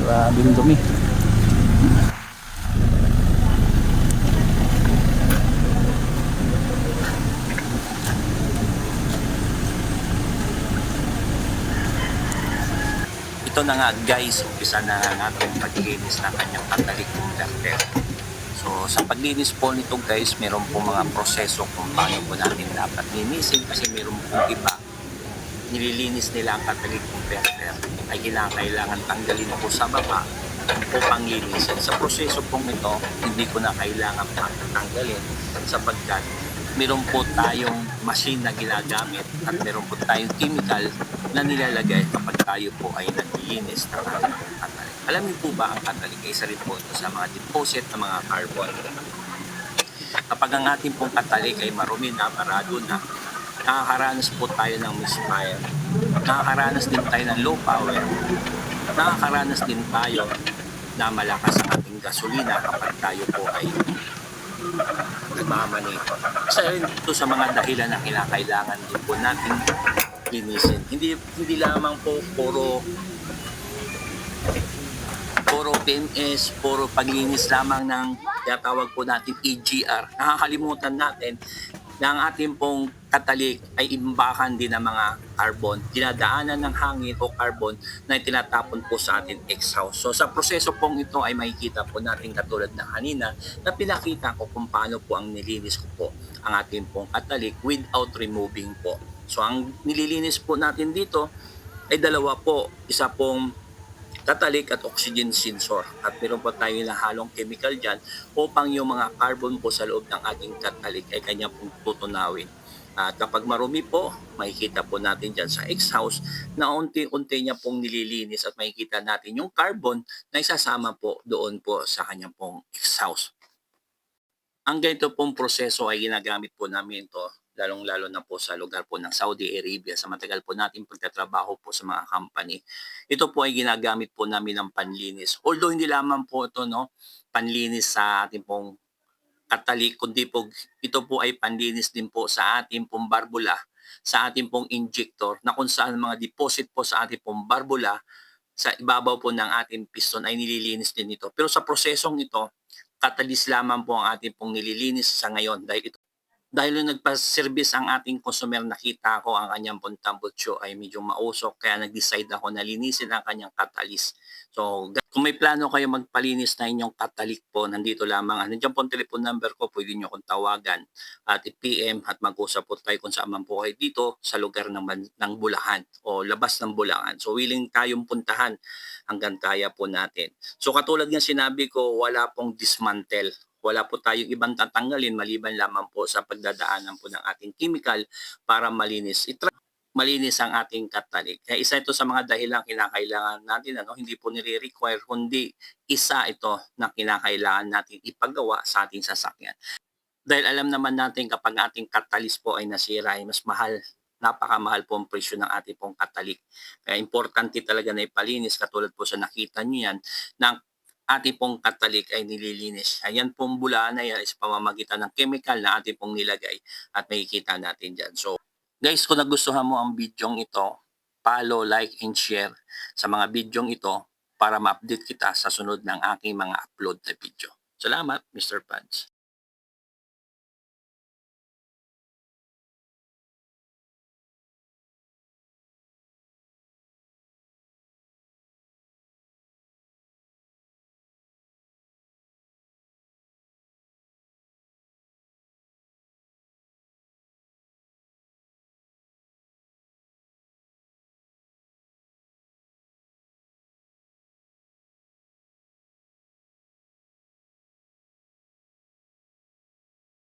Grabe yung dumi. Ito na nga guys, umpisa na natin paglinis ng kanyang catalytic converter. So sa paglinis po nito guys, meron po mga proseso kung paano po natin dapat linisin kasi meron pong iba nililinis nila ang catalytic converter ay kailangan tanggalin po sa baba upang linisin. Sa proseso pong ito, hindi ko na kailangan tanggalin sapagkat meron po tayong machine na ginagamit at meron po tayong chemical na nilalagay kapag tayo po ay naglilinis ng ating catalytic. Alam niyo po ba ang catalytic ay isa rin po ito sa mga deposit ng mga carbon. Kapag ang ating pong catalytic ay marumi na, marado na, nakakaranas po tayo ng misfire, nakakaranas din tayo ng low power, nakakaranas din tayo na malakas ang ating gasolina kapag tayo po ay nagmamaneho. Isa rin ito sa mga dahilan na kailangan din po natin linisin. Hindi lamang po puro PMS, puro paglinis lamang ng tinatawag po natin EGR. Nakakalimutan natin na ang ating pong catalytic ay imbakan din ng mga carbon, dinadaanan ng hangin o carbon na tinatapon po sa ating exhaust. So sa proseso pong ito ay makikita po natin katulad na kanina na pinakita ko kung paano po ang nilinis ko po ang ating pong catalytic without removing po. So ang nililinis po natin dito ay dalawa po, isa pong catalytic at oxygen sensor at meron po tayo na halong chemical dyan upang yung mga carbon po sa loob ng ating catalytic ay kanya pong tutunawin. At kapag marumi po, makikita po natin dyan sa exhaust na unti-unti niya pong nililinis at makikita natin yung carbon na isasama po doon po sa kanyang pong exhaust. Ang ganito pong proseso ay ginagamit po namin ito lalong-lalo na po sa lugar po ng Saudi Arabia sa matagal po nating pagtatrabaho po sa mga company. Ito po ay ginagamit po namin ng panlinis. Although hindi lamang po ito panlinis sa ating pong catalytic, kundi po ito po ay panlinis din po sa ating pong barbula, sa ating pong injector na kung saan mga deposit po sa ating pong barbula sa ibabaw po ng ating piston ay nililinis din ito. Pero sa prosesong ito, catalyst lamang po ang ating pong nililinis sa ngayon dahil nung nagpa-service ang ating customer, nakita ko ang kanyang pong tambutso ay medyo mausok kaya nag-decide ako na linisin ang kanyang catalyst. So kung may plano kayo magpalinis na inyong catalytic po, nandito lamang. Nandiyan po ang telephone number ko, pwede nyo akong tawagan at i-PM at mag-usap po tayo kung saan man po kayo dito sa lugar ng Bulacan o labas ng Bulacan. So willing tayong puntahan hanggang kaya po natin. So katulad ng sinabi ko, wala pong dismantle. Wala po tayong ibang tatanggalin maliban lamang po sa pagdadaanan po ng ating chemical para malinis ang ating catalytic. Kaya isa ito sa mga dahilan kinakailangan natin, hindi po nire-require, kundi isa ito na kinakailangan natin ipagawa sa ating sasakyan. Dahil alam naman natin kapag ating catalyst po ay nasira ay mas mahal, napakamahal po ang presyo ng ating pong catalytic. Kaya importante talaga na ipalinis katulad po sa nakita niyo yan ng ating pong catalytic ay nililinis. Ayan pong bulaan na yan is pamamagitan ng chemical na ating pong nilagay at makikita natin dyan. So guys, kung nagustuhan mo ang bidyong ito, follow, like, and share sa mga bidyong ito para ma-update kita sa sunod ng aking mga upload na video. Salamat, Mr. Pads.